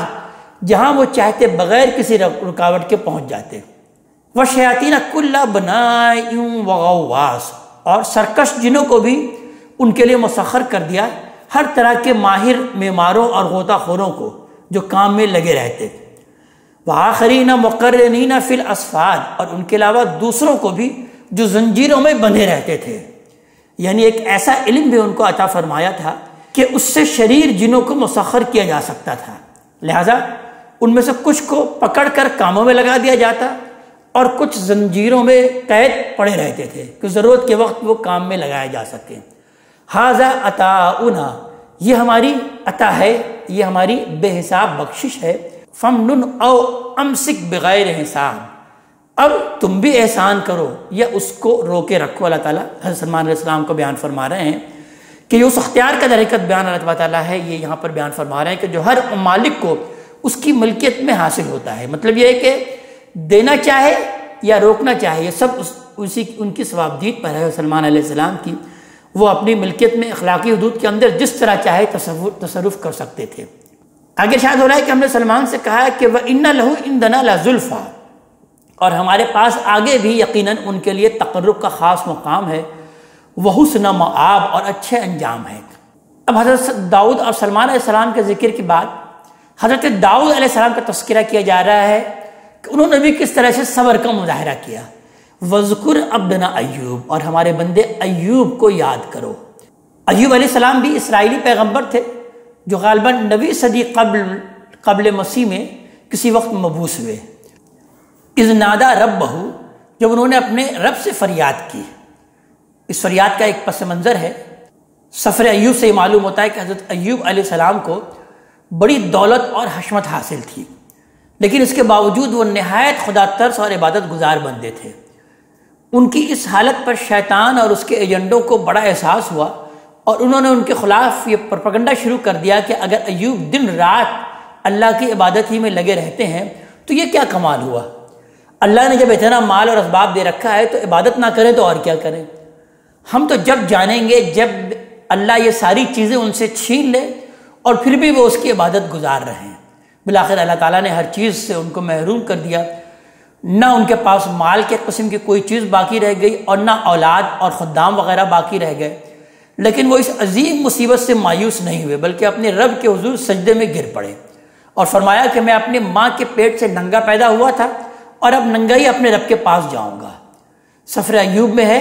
جہاں وہ چاہتے بغیر کسی رکاوٹ کے پہنچ جاتے۔ وشیاطین کل بناء وغواص، اور سرکش جنوں کو بھی ان کے لیے مسخر کر دیا، ہر طرح کے ماہر معماروں اور غوطہ خوروں کو جو کام میں لگے رہتے۔ وآخرین مقرنین فی الاسفاد، اور ان کے علاوہ دوسروں کو بھی جو زنجیروں میں بندھے رہتے تھے، یعنی ایک ایسا علم بھی ان کو عطا فرمایا تھا کہ اس سے شریر جنوں کو مسخر کیا جا سکتا تھا، لہذا ان میں سے کچھ کو پکڑ کر کاموں میں لگا دیا جاتا اور کچھ زنجیروں میں قید پڑے رہتے تھے کہ ضرورت کے وقت وہ کام میں لگائے جا سکیں۔ ھذا عطاؤنا، یہ ہماری عطا ہے، یہ ہماری بے حساب بخشش ہے۔ فمنن او امسک بغیر حساب، اب تم بھی احسان کرو یا اس کو روکے رکھو۔ اللہ تعالیٰ حضرت سلمان علیہ السلام کو بیان فرما رہے ہیں کہ یہ اس اختیار کا در حقیقت بیان اللہ تعالیٰ ہے، یہ یہاں پر بیان فرما رہے ہیں کہ جو ہر مالک کو اس کی ملکیت میں حاصل ہوتا ہے۔ مطلب یہ ہے کہ دینا چاہے یا روکنا چاہے یہ سب ان کی ثوابدید پر ہے سلمان علیہ السلام کی، وہ اپنی ملکیت میں اخلاقی حدود کے اندر جس طرح چاہے تصرف کر سکتے تھے۔ آگے شاید ہو رہا ہے کہ ہم نے سلمان سے کہا ہے کہ وَإِنَّ لَهُ عِندَنَا لَزُلْفَىٰ، اور ہمارے پاس آگے بھی یقیناً ان کے لیے تقرب کا خاص مقام ہے، وَحُسْنَ مآب، اور اچھے انجام ہے۔ اب حضرت داؤد اور سلمان علیہ السلام کے ذکر کے بعد حضرت داؤد علیہ السلام کا تذکرہ کیا جا رہا ہے کہ انہوں نے بھی کس طرح سے صبر کا مظاہرہ کیا۔ وَذْكُرْ عَبْدَنَا ایوب، اور ہمارے بندے ایوب کو یاد کرو۔ ایوب علیہ السلام بھی اسرائیلی پیغمبر تھے جو غالباً 9ویں صدی قبل مسیح میں کسی وقت مبعوث ہوئے۔ اذ نادا ربہ، جب انہوں نے اپنے رب سے فریاد کی۔ اس فریاد کا ایک پس منظر ہے، سفر ایوب سے یہ معلوم ہوتا ہے کہ حضرت ایوب علیہ السلام کو بڑی دولت اور حشمت حاصل تھی، لیکن اس کے باوجود وہ نہایت خدا ترس اور عبادت گزار بندے تھے۔ ان کی اس حالت پر شیطان اور اس کے ایجنڈوں کو بڑا احساس ہوا اور انہوں نے ان کے خلاف یہ پروپیگنڈا شروع کر دیا کہ اگر ایوب دن رات اللہ کی عبادت ہی میں لگے رہتے ہیں تو یہ کیا کمال ہوا؟ اللہ نے جب اتنا مال اور اسباب دے رکھا ہے تو عبادت نہ کریں تو اور کیا کریں؟ ہم تو جب جانیں گے جب اللہ یہ ساری چیزیں ان سے چھین لے اور پھر بھی وہ اس کی عبادت گزار رہے ہیں۔ بالآخر اللہ تعالیٰ نے ہر چیز سے ان کو محروم کر دیا، نہ ان کے پاس مال کے قسم کی کوئی چیز باقی رہ گئی اور نہ اولاد اور خدام وغیرہ باقی رہ گئے، لیکن وہ اس عظیم مصیبت سے مایوس نہیں ہوئے بلکہ اپنے رب کے حضور سجدے میں گر پڑے اور فرمایا کہ میں اپنی ماں کے پیٹ سے ننگا پیدا ہوا تھا اور اب ننگا ہی اپنے رب کے پاس جاؤں گا۔ سفر ایوب میں ہے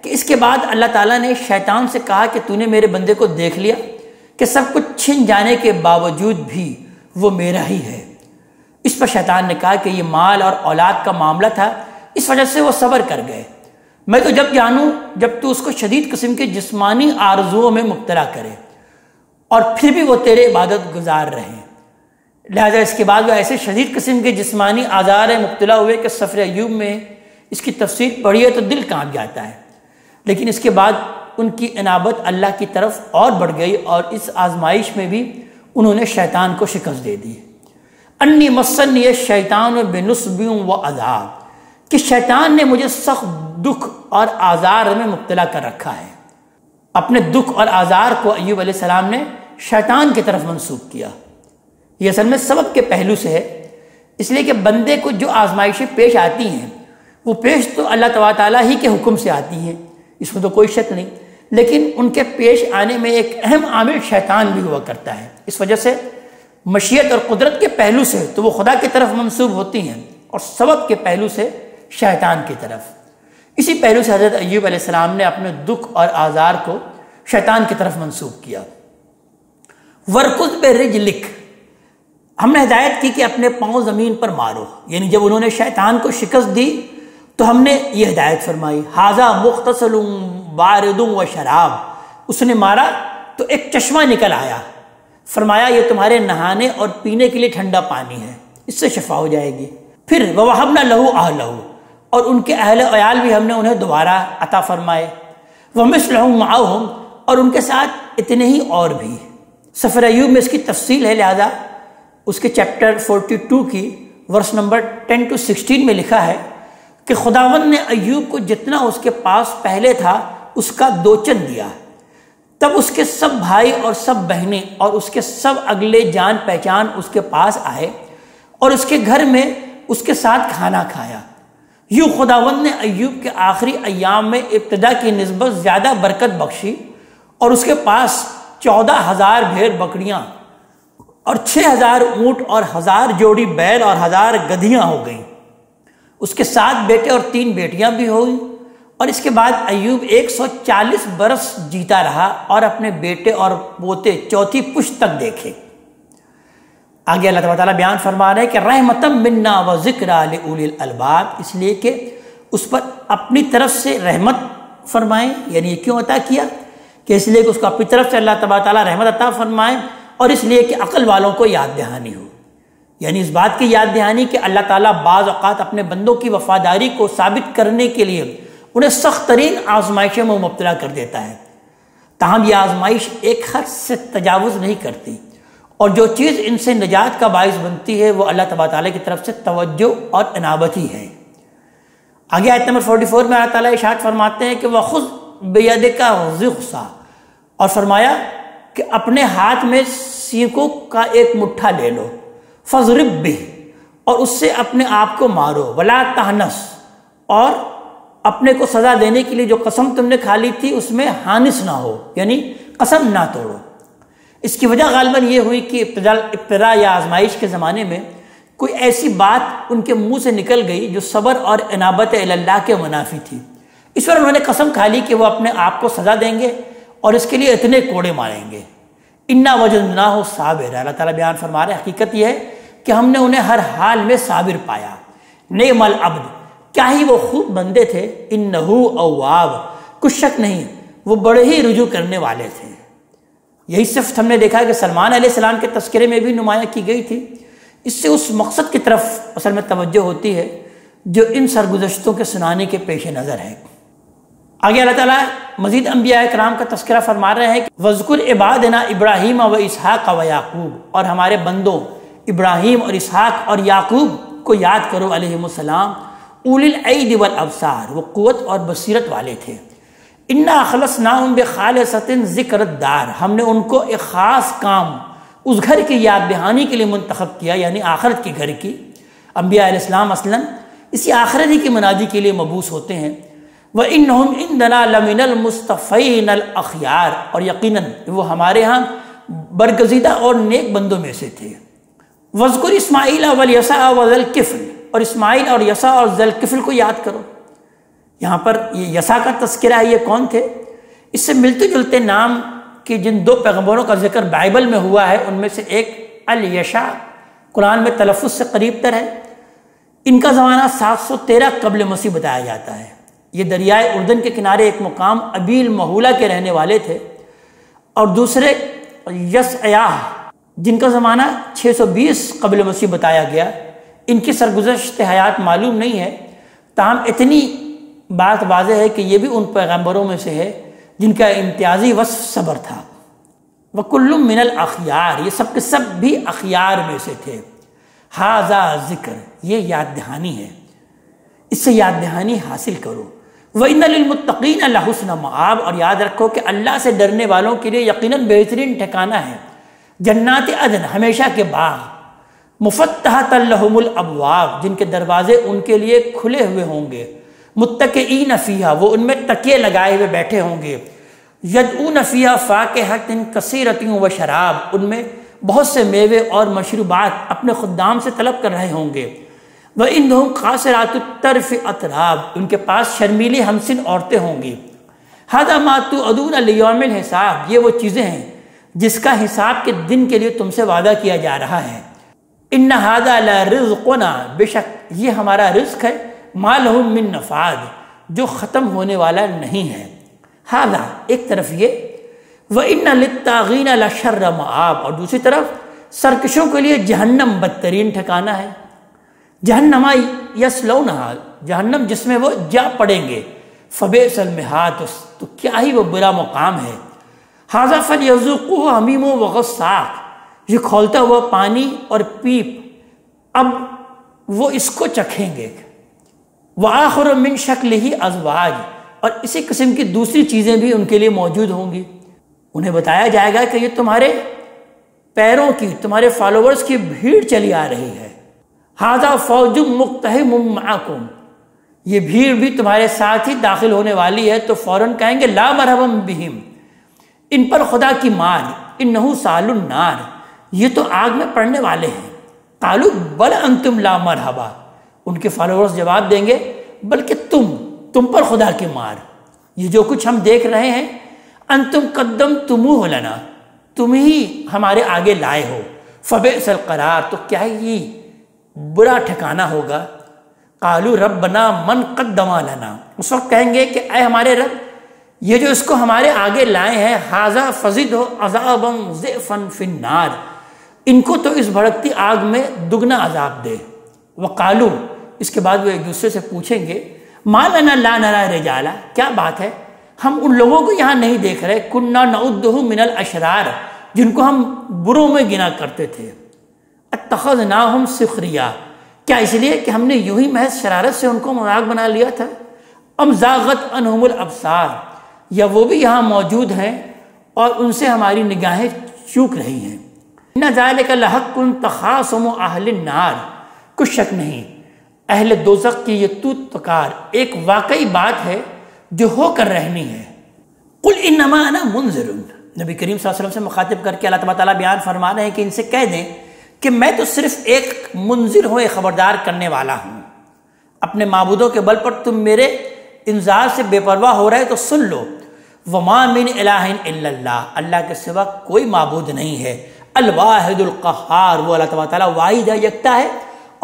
کہ اس کے بعد اللہ تعالیٰ نے شیطان سے کہا کہ تو نے میرے بندے کو دیکھ لیا کہ سب کچھ چھن جانے کے باوجود بھی وہ میرا ہی ہے۔ اس پر شیطان نے کہا کہ یہ مال اور اولاد کا معاملہ تھا، اس وجہ سے وہ صبر کر گئے، میں تو جب جانوں جب تو اس کو شدید قسم کے جسمانی آرزوؤں میں مبتلا کرے اور پھر بھی وہ تیرے عبادت گزار رہے۔ لہٰذا اس کے بعد وہ ایسے شدید قسم کے جسمانی آزار میں مبتلا ہوئے کہ سفر ایوب میں اس کی تفسیر پڑھیے تو دل کانپ جاتا ہے، لیکن اس کے بعد ان کی انابت اللہ کی طرف اور بڑھ گئی اور اس آزمائش میں بھی انہوں نے شیطان کو شکست دے دی۔ انی مسنی الشیطان بنصب و عذاب، کہ شیطان نے مجھے سخت دکھ اور آزار میں مبتلا کر رکھا ہے۔ اپنے دکھ اور آزار کو ایوب علیہ السلام نے شیطان کی طرف منسوب کیا۔ یہ اصل میں سبب کے پہلو سے ہے، اس لیے کہ بندے کو جو آزمائشیں پیش آتی ہیں وہ پیش تو اللہ تعالیٰ ہی کے حکم سے آتی ہیں، اس میں تو کوئی شک نہیں، لیکن ان کے پیش آنے میں ایک اہم عامل شیطان بھی ہوا کرتا ہے۔ اس وجہ سے مشیت اور قدرت کے پہلو سے تو وہ خدا کی طرف منسوب ہوتی ہیں اور سبب کے پہلو سے شیطان کی طرف۔ اسی پہلو سے حضرت ایوب علیہ السلام نے اپنے دکھ اور آزار کو شیطان کی طرف منسوب کیا۔ ورکض برجلک، ہم نے ہدایت کی کہ اپنے پاؤں زمین پر مارو، یعنی جب انہوں نے شیطان کو شکست دی تو ہم نے یہ ہدایت فرمائی، ھذا مغتسل بارد و شراب، اس نے مارا تو ایک چشمہ نکل آیا، فرمایا یہ تمہارے نہانے اور پینے کے لیے ٹھنڈا پانی ہے، اس سے شفا ہو جائے گی۔ پھر وَوَهَبْنَا لَهُ أَهْلَهُ، اور ان کے اہل عیال بھی ہم نے انہیں دوبارہ عطا فرمائے، وَمِثْلَهُمْ مَعَهُمْ، اور ان کے ساتھ اتنے ہی اور بھی۔ سفر ایوب میں اس کی تفصیل ہے، لہذا اس کے چیپٹر 42 کی ورس نمبر 10 to 16 میں لکھا ہے کہ خداوند نے ایوب کو جتنا اس کے پاس پہلے تھا اس کا 2 چند دیا، تب اس کے سب بھائی اور سب بہنیں اور اس کے سب اگلے جان پہچان اس کے پاس آئے اور اس کے گھر میں اس کے ساتھ کھانا کھایا۔ یوں خداوند نے ایوب کے آخری ایام میں ابتدا کی نسبت زیادہ برکت بخشی اور اس کے پاس 14,000 بھیڑ بکریاں اور 6,000 اونٹ اور 1,000 جوڑی بیل اور 1,000 گدھیاں ہو گئیں۔ اس کے 7 بیٹے اور 3 بیٹیاں بھی ہوئیں، اور اس کے بعد ایوب 140 برس جیتا رہا اور اپنے بیٹے اور پوتے 4تھی پشت تک دیکھے۔ آگے اللہ تعالیٰ بیان فرما رہے ہیں کہ رحمتم منا و ذکرا لأولی الالباب، اس لیے کہ اس پر اپنی طرف سے رحمت فرمائیں، یعنی یہ کیوں عطا کیا کہ اس لیے کہ اس کو اپنی طرف سے اللہ تعالیٰ رحمت عطا فرمائیں، اور اس لیے کہ عقل والوں کو یاد دہانی ہو، یعنی اس بات کی یاد دہانی کہ اللہ تعالیٰ بعض اوقات اپنے بندوں کی وفاداری کو ثابت کرنے کے لیے انہیں سخت ترین آزمائشوں میں مبتلا کر دیتا ہے، تاہم یہ آزمائش ایک حد سے تجاوز نہیں کرتی، اور جو چیز ان سے نجات کا باعث بنتی ہے وہ اللہ تعالیٰ کی طرف سے توجہ اور انابت ہی ہے۔ آگے آیت نمبر 44 میں اللہ تعالیٰ ارشاد فرماتے ہیں کہ وَخُذْ بِيَدِكَ ضِغْصًا، اور فرمایا کہ اپنے ہاتھ میں سینکوں کا ایک مٹھا لے لو، فَاضْرِب بِهِ، اور اس سے اپنے آپ کو مارو، وَلَا تَحْنَثْ، اور اپنے کو سزا دینے کے لیے جو قسم تم نے کھا لی تھی اس میں حانث نہ ہو، یعنی قسم نہ توڑو۔ اس کی وجہ غالباً یہ ہوئی کہ ابتلا یا آزمائش کے زمانے میں کوئی ایسی بات ان کے منہ سے نکل گئی جو صبر اور انابت اللہ کے منافی تھی، اس پر انہوں نے قسم کھا لی کہ وہ اپنے آپ کو سزا دیں گے اور اس کے لیے اتنے کوڑے ماریں گے۔ انا وجدناہ صابرا، اللہ تعالیٰ بیان فرما رہے ہیں حقیقت یہ ہے کہ ہم نے انہیں ہر حال میں صابر پایا۔ نعم العبد، کیا ہی وہ خوب بندے تھے، انہ اواب، کچھ شک نہیں وہ بڑے ہی رجوع کرنے والے تھے۔ یہی صفت ہم نے دیکھا کہ سلمان علیہ السلام کے تذکرے میں بھی نمایاں کی گئی تھی، اس سے اس مقصد کی طرف اصل میں توجہ ہوتی ہے جو ان سرگزشتوں کے سنانے کے پیش نظر ہے۔ آگے اللہ تعالیٰ مزید انبیاء کرام کا تذکرہ فرما رہے ہیں کہ وَذْكُرْ عِبَادَنَا إِبْرَاهِيمَ وَإِسْحَاقَ وَيَعْقُوبَ، اور ہمارے بندوں ابراہیم اور اسحاق اور یعقوب کو یاد کرو علیہم السلام، اولی الایدی والابصار، وہ قوت اور بصیرت والے تھے۔ انا خلصناہم بخالصۃ ذکر الدار، ہم نے ان کو ایک خاص کام اس گھر کی یاد دہانی کے لیے منتخب کیا، یعنی آخرت کے گھر کی۔ انبیاء علیہ السلام اصلاً اسی آخرت ہی کی منادی کے لیے مبعوث ہوتے ہیں۔ وَإِنَّهُمْ عِنْدَنَا لَمِنَ الْمُصْطَفَيْنَ الْأَخْيَارِ، اور یقیناً وہ ہمارے ہاں برگزیدہ اور نیک بندوں میں سے تھے۔ یہاں پر یہ یسع کا تذکرہ ہے، یہ کون تھے؟ اس سے ملتے جلتے نام کہ جن 2 پیغمبروں کا ذکر بائبل میں ہوا ہے ان میں سے ایک الیشع قرآن میں تلفظ سے قریب تر ہے۔ ان کا زمانہ 713 قبل مسیح بتایا جاتا ہے۔ یہ دریائے اردن کے کنارے ایک مقام ابیل مہولہ کے رہنے والے تھے۔ اور دوسرے یسعیاہ جن کا زمانہ 620 قبل مسیح بتایا گیا، ان کی سرگزشت حیات معلوم نہیں ہے، تاہم اتنی بات واضح ہے کہ یہ بھی ان پیغمبروں میں سے ہے جن کا امتیازی وصف صبر تھا۔ وَكُلٌّ مِّنَ الْأَخْيَارِ، یہ سب کے سب بھی اخیار میں سے تھے۔ ھذا ذکر، یہ یاد دہانی ہے، اس سے یاد دہانی حاصل کرو۔ وَإِنَّ لِلْمُتَّقِينَ لَحُسْنَ مآب، اور یاد رکھو کہ اللہ سے ڈرنے والوں کے لیے یقیناً بہترین ٹھکانہ ہے۔ جنات عدن، ہمیشہ کے باغ، مفتحۃ لہم الابواب، جن کے دروازے ان کے لیے کھلے ہوئے ہوں گے۔ متکئین فیہا، وہ ان میں تکیے لگائے ہوئے بیٹھے ہوں گے۔ یدعون فیہا فاکہۃ کثیرۃ وشراب، ان میں بہت سے میوے اور مشروبات اپنے خدام سے طلب کر رہے ہوں گے۔ وَإِنَّهُمْ قَاصِرَاتُ الطَّرْفِ اطراب، ان کے پاس شرمیلی ہمسن عورتیں ہوں گی۔ ھذا ما توعدون لیوم الحساب، یہ وہ چیزیں ہیں جس کا حساب کے دن کے لیے تم سے وعدہ کیا جا رہا ہے۔ ان ھذا لرزقنا، بے شک یہ ہمارا رزق ہے، ما لہ من نفاد، جو ختم ہونے والا نہیں ہے۔ ھذا ایک طرف یہ، وَإِنَّ لِلطَّاغِينَ لَشَرَّ مآب، اور دوسری طرف سرکشوں کے لیے جہنم بدترین ٹھکانہ ہے۔ جہنم یصلونہا، جہنم جس میں وہ جا پڑیں گے، فبئس المہاد، تو کیا ہی وہ برا مقام ہے۔ ھذا فلیذوقوہ حمیم وغساق، یہ کھولتا ہوا پانی اور پیپ اب وہ اس کو چکھیں گے۔ وآخر من شکلہ ازواج، اور اسی قسم کی دوسری چیزیں بھی ان کے لیے موجود ہوں گی۔ انہیں بتایا جائے گا کہ یہ تمہارے پیروں کی، تمہارے فالوورز کی بھیڑ چلی آ رہی ہے۔ ھذا فوج مقتحم معکم، یہ بھیڑ بھی تمہارے ساتھ ہی داخل ہونے والی ہے، تو فوراً کہیں گے لا مرحبا بہم، ان پر خدا کی مار، انہ سال النار، یہ تو آگ میں پڑنے والے ہیں۔ قالوا بل انتم لا مرحبا، ان کے فالوورز جواب دیں گے بلکہ تم پر خدا کی مار، یہ جو کچھ ہم دیکھ رہے ہیں، انتم قدمتموہ لنا، تم ہی ہمارے آگے لائے ہو۔ فبئس القرار، تو کیا ہی برا ٹھکانہ ہوگا۔ قالوا ربنا من قدم لنا، اس وقت کہیں گے کہ اے ہمارے رب، یہ جو اس کو ہمارے آگے لائے ہیں، ھذا فزدہ عذابا ضعفا فی النار، ان کو تو اس بھڑکتی آگ میں دگنا عذاب دے۔ وقالوا، اس کے بعد وہ ایک دوسرے سے پوچھیں گے ما لنا لا نرى رجالا، کیا بات ہے ہم ان لوگوں کو یہاں نہیں دیکھ رہے، کننا نعدہ من الاشرار، جن کو ہم بروں میں گنا کرتے تھے۔ اتخذناہم سخریا، کیا اس لیے کہ ہم نے یوں ہی محض شرارت سے ان کو مذاق بنا لیا تھا؟ ام زاغت عنہم الابصار، یا وہ بھی یہاں موجود ہیں اور ان سے ہماری نگاہیں چوک رہی ہیں۔ ان ذالک لحق تخاصم اہل النار، کچھ شک نہیں اہل دوزخ کی یہ توت پکار ایک واقعی بات ہے جو ہو کر رہنی ہے۔ قل انما انا منذر، نبی کریم صلی اللہ علیہ وسلم سے مخاطب کر کے اللہ تعالیٰ بیان فرما رہے ہیں کہ ان سے کہہ دیں کہ میں تو صرف ایک منذر ہوں، ایک خبردار کرنے والا ہوں۔ اپنے معبودوں کے بل پر تم میرے انذار سے بے پرواہ ہو رہے تو سن لو۔ وما من الہ الا اللہ، اللہ کے سوا کوئی معبود نہیں ہے۔ الواحد القہار، وہ اللہ تعالیٰ واحد ہے، یکتا ہے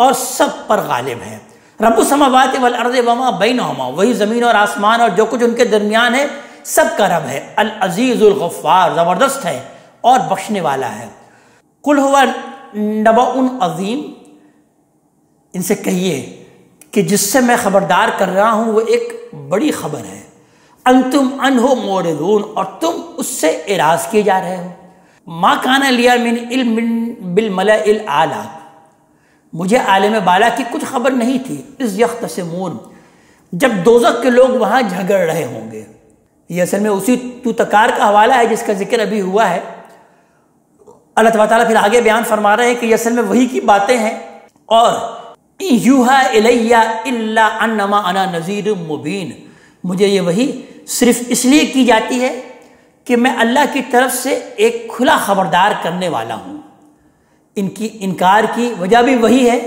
اور سب پر غالب ہے۔ رب السماوات والارض وما بینہما، وہی زمین اور آسمان اور جو کچھ ان کے درمیان ہے سب کا رب ہے۔ العزیز الغفار، زبردست ہے اور بخشنے والا ہے۔ قل هو نبأ عظیم، ان سے کہیے کہ جس سے میں خبردار کر رہا ہوں وہ ایک بڑی خبر ہے۔ انتم عنہ معرضون، اور تم اس سے اعراض کیے جا رہے ہو۔ ما کان لی من علم بالملأ الاعلی، مجھے عالم بالا کی کچھ خبر نہیں تھی۔ اذ یختصمون، جب دوزخ کے لوگ وہاں جھگڑ رہے ہوں گے۔ یہ اصل میں اسی توتکار کا حوالہ ہے جس کا ذکر ابھی ہوا ہے۔ اللہ تعالیٰ پھر آگے بیان فرما رہے ہیں کہ یہ اصل میں وہی کی باتیں ہیں۔ اور یوحا الیہ الا انما انا نذیر مبین، مجھے یہ وحی صرف اس لیے کی جاتی ہے کہ میں اللہ کی طرف سے ایک کھلا خبردار کرنے والا ہوں۔ ان کی انکار کی وجہ بھی وہی ہے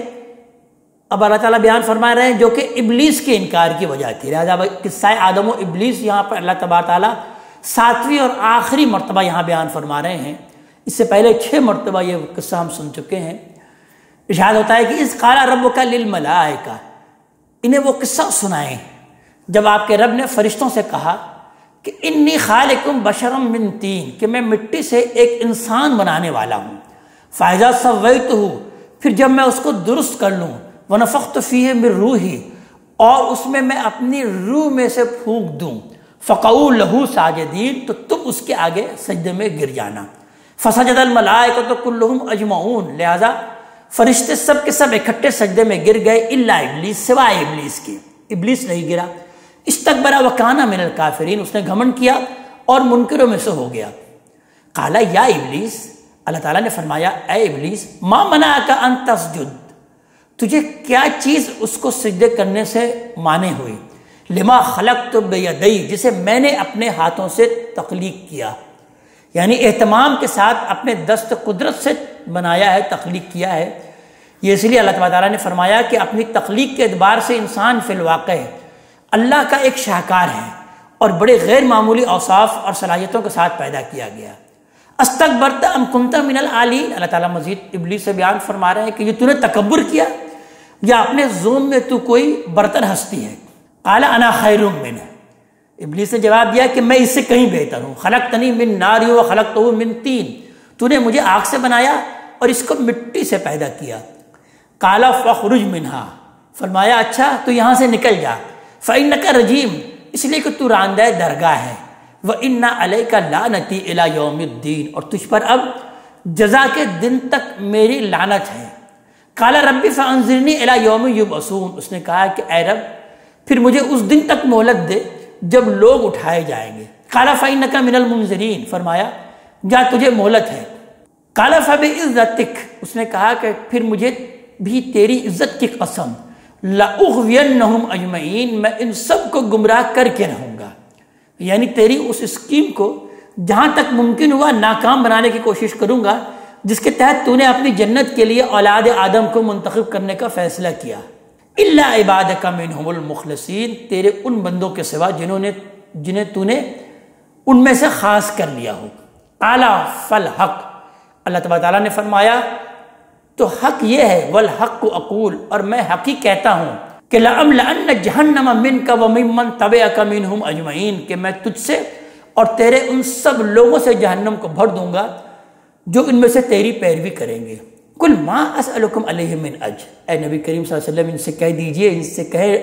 اب اللہ تعالیٰ بیان فرما رہے ہیں جو کہ ابلیس کے انکار کی وجہ تھی، لہٰذا قصہ آدم و ابلیس یہاں پر اللہ تبارک تعالیٰ 7ویں اور آخری مرتبہ یہاں بیان فرما رہے ہیں۔ اس سے پہلے 6 مرتبہ یہ قصہ ہم سن چکے ہیں۔ ارشاد ہوتا ہے کہ اذ قال ربک للملائکہ، انہیں وہ قصہ سنائیں جب آپ کے رب نے فرشتوں سے کہا کہ انی خالق بشرا من طین، کہ میں مٹی سے ایک انسان بنانے والا ہوں، فاذا سویتہ، پھر جب میں اس کو درست کر لوں، ونفخت فیہ من روحی، اور اس میں میں اپنی روح میں سے پھونک دوں، فقعوا لہ ساجدین، تو تم اس کے آگے سجدے میں گر جانا۔ فسجد الملائکۃ کلہم اجمعون، لہذا فرشتے سب کے سب اکٹھے سجدے میں گر گئے، الا ابلیس، سوائے ابلیس کے، ابلیس نہیں گرا۔ استکبر وکان من الکافرین، اس نے گھمنڈ کیا اور منکروں میں سے ہو گیا۔ قال یا ابلیس، اللہ تعالیٰ نے فرمایا اے ابلیس، ما منعک ان تسجد، تجھے کیا چیز اس کو سجدے کرنے سے مانے ہوئی، لما خلقت بیدی، جسے میں نے اپنے ہاتھوں سے تخلیق کیا، یعنی اہتمام کے ساتھ اپنے دست قدرت سے بنایا ہے، تخلیق کیا ہے۔ یہ اس لیے اللہ تعالیٰ نے فرمایا کہ اپنی تخلیق کے اعتبار سے انسان فی الواقع اللہ کا ایک شاہکار ہے اور بڑے غیر معمولی اوصاف اور صلاحیتوں کے ساتھ پیدا کیا گیا۔ استکبرت ام کنت من العالین، اللہ تعالیٰ مزید ابلیس سے بیان فرما رہے ہیں کہ یہ تو نے تکبر کیا یا اپنے ظلم میں تو کوئی برتر ہستی ہے۔ قال انا خیر منہ، ابلیس نے جواب دیا کہ میں اس سے کہیں بہتر ہوں، خلقتنی من نار و خلقتہ من طین، تو نے مجھے آگ سے بنایا اور اس کو مٹی سے پیدا کیا۔ قال فاخرج منہا، فرمایا اچھا تو یہاں سے نکل جا، فإنک رجیم، اس لیے کہ تو راندہ درگاہ ہے، وإن علیک لعنتی الی یوم الدین، اور تجھ پر اب جزا کے دن تک میری لعنت ہے۔ قال رب فانظرنی الی یوم یبعثون، اس نے کہا کہ اے رب پھر مجھے اس دن تک مہلت دے جب لوگ اٹھائے جائیں گے۔ قال فإنک من المنظرین، فرمایا جا تجھے مہلت ہے۔ قال فبعزتک، اس نے کہا کہ پھر مجھے بھی تیری عزت کی قسم، لأغوینہم اجمعین، میں ان سب کو گمراہ کر کے رہوں گا، یعنی تیری اس اسکیم کو جہاں تک ممکن ہوا ناکام بنانے کی کوشش کروں گا جس کے تحت تو نے اپنی جنت کے لیے اولاد آدم کو منتخب کرنے کا فیصلہ کیا۔ الا عبادک منہم المخلصین، تیرے ان بندوں کے سوا جنہیں تو نے ان میں سے خاص کر لیا ہو۔ اعلی فالحق، اللہ تبارک تعالیٰ نے فرمایا تو حق یہ ہے، والحق اقول، اور میں حق ہی کہتا ہوں کہ لأملأن جہنم منک وممن تبعک منہم اجمعین، کہ میں تجھ سے اور تیرے ان سب لوگوں سے جہنم کو بھر دوں گا جو ان میں سے تیری پیروی کریں گے۔ قل ما اسألکم علیہ من اجر، اے نبی کریم صلی اللہ علیہ وسلم ان سے کہہ دیجئے، ان سے کہے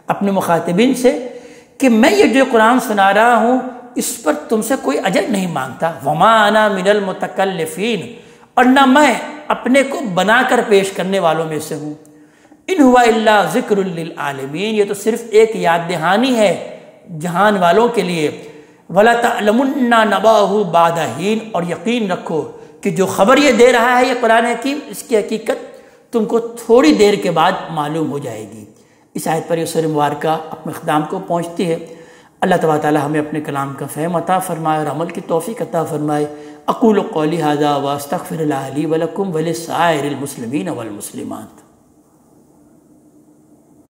اپنے مخاطبین سے کہ میں یہ جو قرآن سنا رہا ہوں اس پر تم سے کوئی اجر نہیں مانگتا، وما انا من المتکلفین، اور نہ میں اپنے کو بنا کر پیش کرنے والوں میں سے ہوں۔ ان ہوا الا ذکر للعالمین، یہ تو صرف ایک یاد دہانی ہے جہان والوں کے لیے۔ ولا تعلمن نبأہ بعد حین، اور یقین رکھو کہ جو خبر یہ دے رہا ہے یہ قرآن حکیم، اس کی حقیقت تم کو تھوڑی دیر کے بعد معلوم ہو جائے گی۔ اس آیت پر یہ سورہ مبارکہ اپنے اختتام کو پہنچتی ہے۔ اللہ تبارک تعالیٰ ہمیں اپنے کلام کا فہم عطا فرمائے اور عمل کی توفیق عطا فرمائے۔ اقول قولی ھذا واستغفر اللہ لی ولکم ولسائر المسلمین والمسلمات۔